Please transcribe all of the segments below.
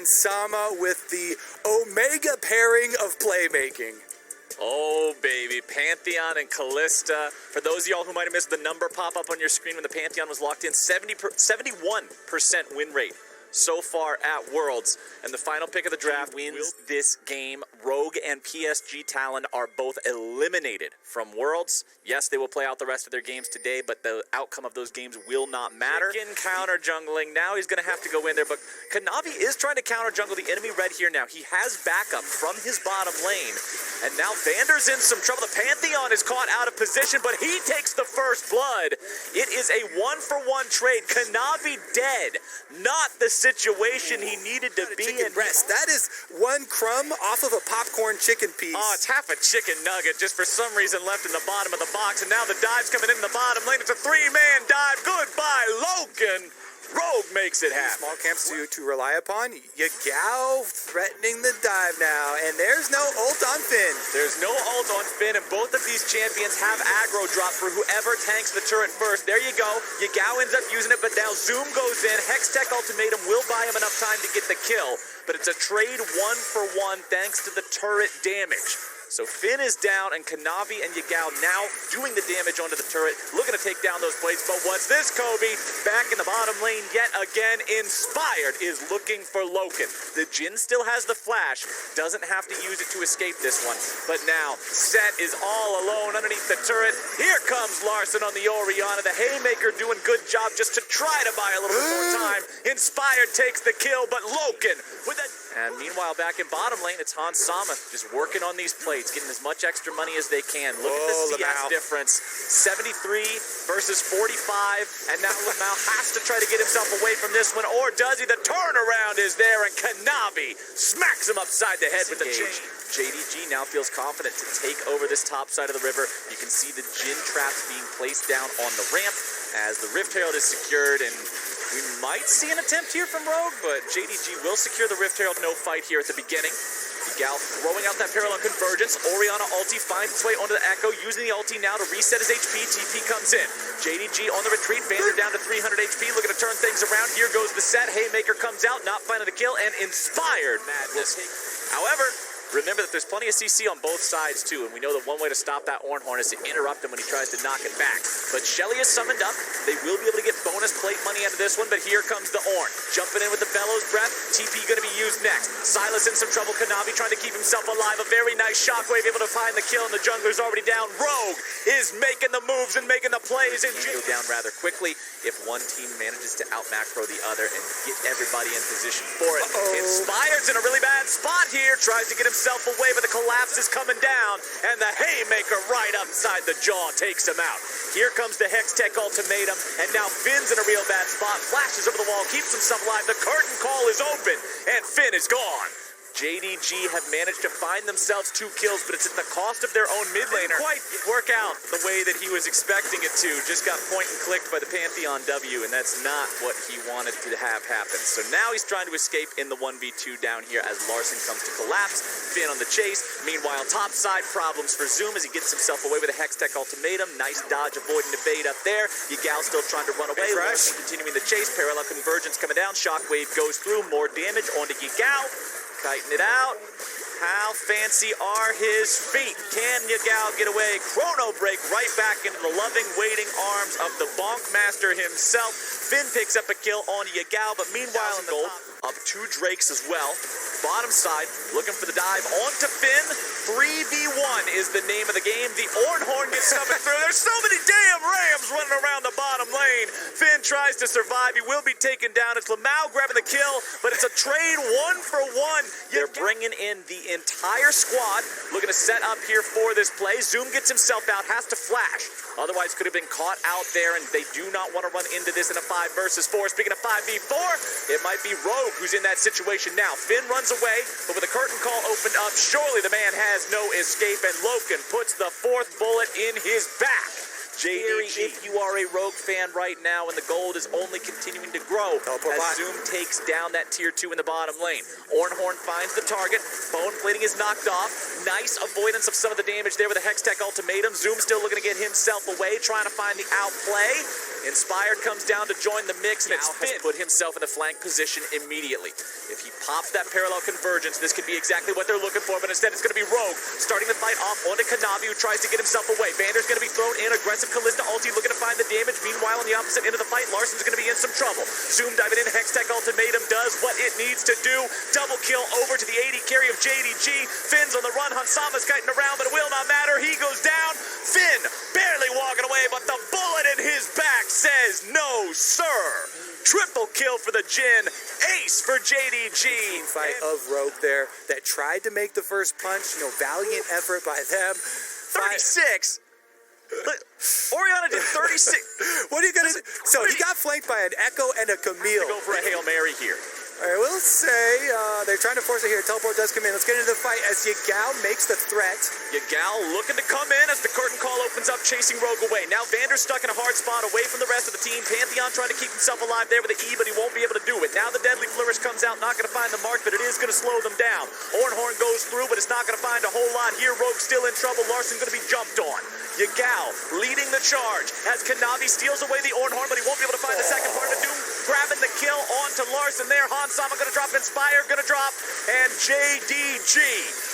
Sama with the Omega pairing of playmaking. Oh, baby. Pantheon and Callista. For those of y'all who might have missed the number pop up on your screen when the Pantheon was locked in, 71% win rate so far at Worlds. And the final pick of the draft wins this game. Rogue and PSG Talon are both eliminated from Worlds. Yes, they will play out the rest of their games today, but the outcome of those games will not matter. In counter jungling. Now he's going to have to go in there, but Kanavi is trying to counter jungle the enemy red here now. He has backup from his bottom lane. And now Vander's in some trouble. The Pantheon is caught out of position, but he takes the first blood. It is a 1-for-1 trade. Kanavi dead. Not the situation he needed to be in. Breast. That is one crumb off of a popcorn chicken piece. Oh, it's half a chicken nugget just for some reason left in the bottom of the box. And now the dive's coming in the bottom lane. It's a 3-man dive. Goodbye, Logan. Rogue makes it happen. Small camps to rely upon. Yagao threatening the dive now. And there's no ult on Finn. There's no ult on Finn, and both of these champions have aggro drop for whoever tanks the turret first. There you go. Yagao ends up using it, but now Zoom goes in. Hextech ultimatum will buy him enough time to get the kill. But it's a trade 1-for-1 thanks to the turret damage. So Finn is down, and Kanavi and Yagao now doing the damage onto the turret, looking to take down those plates. But what's this, Kobe? Back in the bottom lane yet again. Inspired is looking for Loken. The Jhin still has the flash, doesn't have to use it to escape this one. But now, Set is all alone underneath the turret. Here comes Larson on the Orianna. The Haymaker doing good job just to try to buy a little bit more time. Inspired takes the kill, but Loken with a... And meanwhile, back in bottom lane, it's Sama just working on these plates, getting as much extra money as they can. Look at the CS difference. 73 versus 45. And now Lamau has to try to get himself away from this one. Or does he? The turnaround is there, and Kanavi smacks him upside the head with the chain. JDG now feels confident to take over this top side of the river. You can see the Jhin traps being placed down on the ramp as the Rift Herald is secured, and we might see an attempt here from Rogue, but JDG will secure the Rift Herald, no fight here at the beginning. Gal throwing out that parallel convergence. Orianna ulti finds its way onto the Echo, using the ulti now to reset his HP. TP comes in. JDG on the retreat. Vander down to 300 HP, looking to turn things around. Here goes the Set. Haymaker comes out, not finding the kill, and Inspired Madness. However, remember that there's plenty of CC on both sides too, and we know that one way to stop that Ornhorn is to interrupt him when he tries to knock it back. But Shelly is summoned up. They will be able to get bonus plate money out of this one, but here comes the Ornn. Jumping in with the Bellows Breath. TP going to be used next. Sylas in some trouble. Kanavi trying to keep himself alive. A very nice shockwave, able to find the kill, and the jungler's already down. Rogue is making the moves and making the plays, and go down rather quickly if one team manages to out-macro the other and get everybody in position for it. Inspired's in a really bad spot here. Tries to get himself away, but the collapse is coming down, and the Haymaker right upside the jaw takes him out. Here comes the Hextech ultimatum, and now Finn's in a real bad spot. Flashes over the wall, keeps himself alive. The curtain call is open, and Finn is gone. JDG have managed to find themselves 2 kills, but it's at the cost of their own mid laner. Didn't quite work out the way that he was expecting it to. Just got point and clicked by the Pantheon W, and that's not what he wanted to have happen. So now he's trying to escape in the 1v2 down here as Larson comes to collapse. Finn on the chase. Meanwhile, topside problems for Zoom as he gets himself away with a Hextech ultimatum. Nice dodge avoiding the bait up there. Yagao still trying to run away. Larson continuing the chase. Parallel convergence coming down. Shockwave goes through. More damage onto Yagao. Kiting it out. How fancy are his feet? Can Yagao get away? Chrono break right back into the loving, waiting arms of the Bonk Master himself. Finn picks up a kill on Yagao, but meanwhile in the gold, up 2 Drakes as well. Bottom side, looking for the dive onto Finn. 3v1 is the name of the game. The Ornhorn gets summoned through. There's so many damn Rams running around the bottom lane. Finn tries to survive. He will be taken down. It's Lamau grabbing the kill, but it's a trade 1-for-1. They're bringing in the entire squad, looking to set up here for this play. Zoom gets himself out, has to flash. Otherwise, could have been caught out there, and they do not want to run into this in a 5 versus 4. Speaking of 5v4, it might be Rogue who's in that situation now. Finn runs away, but with a curtain call opened up, surely the man has no escape, and Loken puts the 4th bullet in his back. JDG, if you are a Rogue fan right now, and the gold is only continuing to grow as Zoom takes down that tier 2 in the bottom lane. Ornhorn finds the target. Bone plating is knocked off. Nice avoidance of some of the damage there with a Hextech ultimatum. Zoom still looking to get himself away, trying to find the outplay. Inspired comes down to join the mix, and it's Finn put himself in the flank position immediately. If he pops that parallel convergence, this could be exactly what they're looking for, but instead it's going to be Rogue starting the fight off onto Kanavi, who tries to get himself away. Vander's going to be thrown in, aggressive Callista ulti looking to find the damage. Meanwhile, on the opposite end of the fight, Larson's going to be in some trouble. Zoom diving in, Hextech ultimatum does what it needs to do. Double kill over to the AD carry of JDG. Finn's on the run, Hansama's kiting around, but it will not matter. He goes down. Finn barely walking away, but the bullet in his back says no, sir. Triple kill for the Jin. Ace for JDG. Fight of Rogue there that tried to make the first punch. Valiant effort by them. 36. Oriana did 36. What are you going to do? So he got flanked by an Echo and a Camille. Go for a Hail Mary here. All right, we'll say they're trying to force it here. Teleport does come in. Let's get into the fight as Yagao makes the threat. Yagao looking to come in as the curtain call opens up, chasing Rogue away. Now Vander's stuck in a hard spot away from the rest of the team. Pantheon trying to keep himself alive there with the E, but he won't be able to do it. Now the Deadly Flourish comes out, not going to find the mark, but it is going to slow them down. Ornhorn goes through, but it's not going to find a whole lot here. Rogue still in trouble. Larson's going to be jumped on. Yagao leading the charge as Kanavi steals away the Ornhorn, but he won't be able to find the second part of Doom. Grabbing the kill onto Larson there. Hansama going to drop, Inspire going to drop, and JDG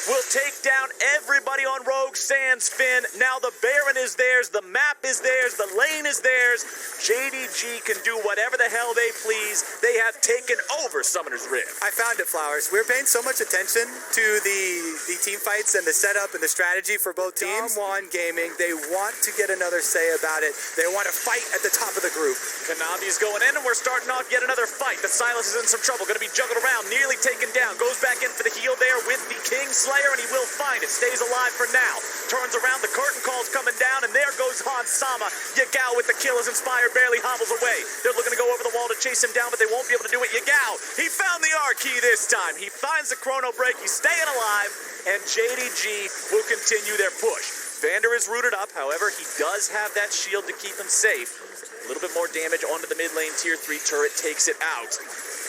will take down everybody on Rogue Sans Finn. Now the Baron is theirs, the map is theirs, the lane is theirs. JDG can do whatever the hell they please. They have taken over Summoner's Rift. I found it, Flowers. We're paying so much attention to the team fights and the setup and the strategy for both teams. One Gaming, they want to get another say about it. They want to fight at the top of the group. Kanavi's going in, and we're starting off yet another fight. The Sylas is in some trouble, going to be juggled around, nearly taken down. Goes back in for the heal there with the King Slayer, and he will find it. Stays alive for now. Turns around, the curtain call's coming down, and there goes Hansama. Yagao with the kill as Inspired barely hobbles away. They're looking to go over the wall to chase him down, but they won't be able to do it. Yagao, he found the R key this time. He finds the chrono break. He's staying alive, and JDG will continue their push. Vander is rooted up, however, he does have that shield to keep him safe. A little bit more damage onto the mid lane. Tier 3 turret takes it out.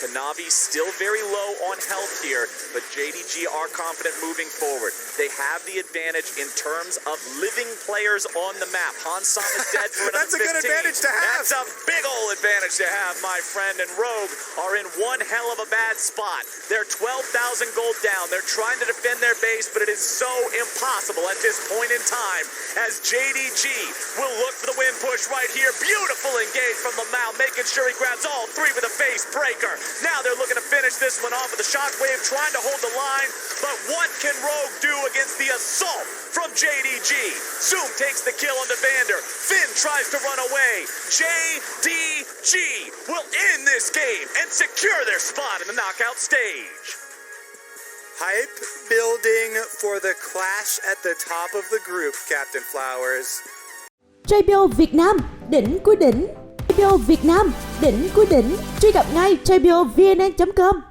Kanavi still very low on health here, but JDG are confident moving forward. They have the advantage in terms of living players on the map. Hansam is dead for another 15. That's a good advantage to have. That's a big old advantage to have, my friend. And Rogue are in one hell of a bad spot. They're 12,000 gold down. They're trying to defend their base, but it is so impossible at this point in time as JDG will look for the win push right here. Beautiful engage from Lamau, making sure he grabs all three with a face breaker. Now they're looking to finish this one off with a shockwave, trying to hold the line. But what can Rogue do against the assault from JDG? Zoom takes the kill onto Vander. Finn tries to run away. JDG will end this game and secure their spot in the knockout stage. Hype building for the clash at the top of the group, Captain Flowers. JBO Việt Nam, đỉnh cuối đỉnh. JBO Việt Nam, đỉnh cuối đỉnh. Truy cập ngay jbovnn.com.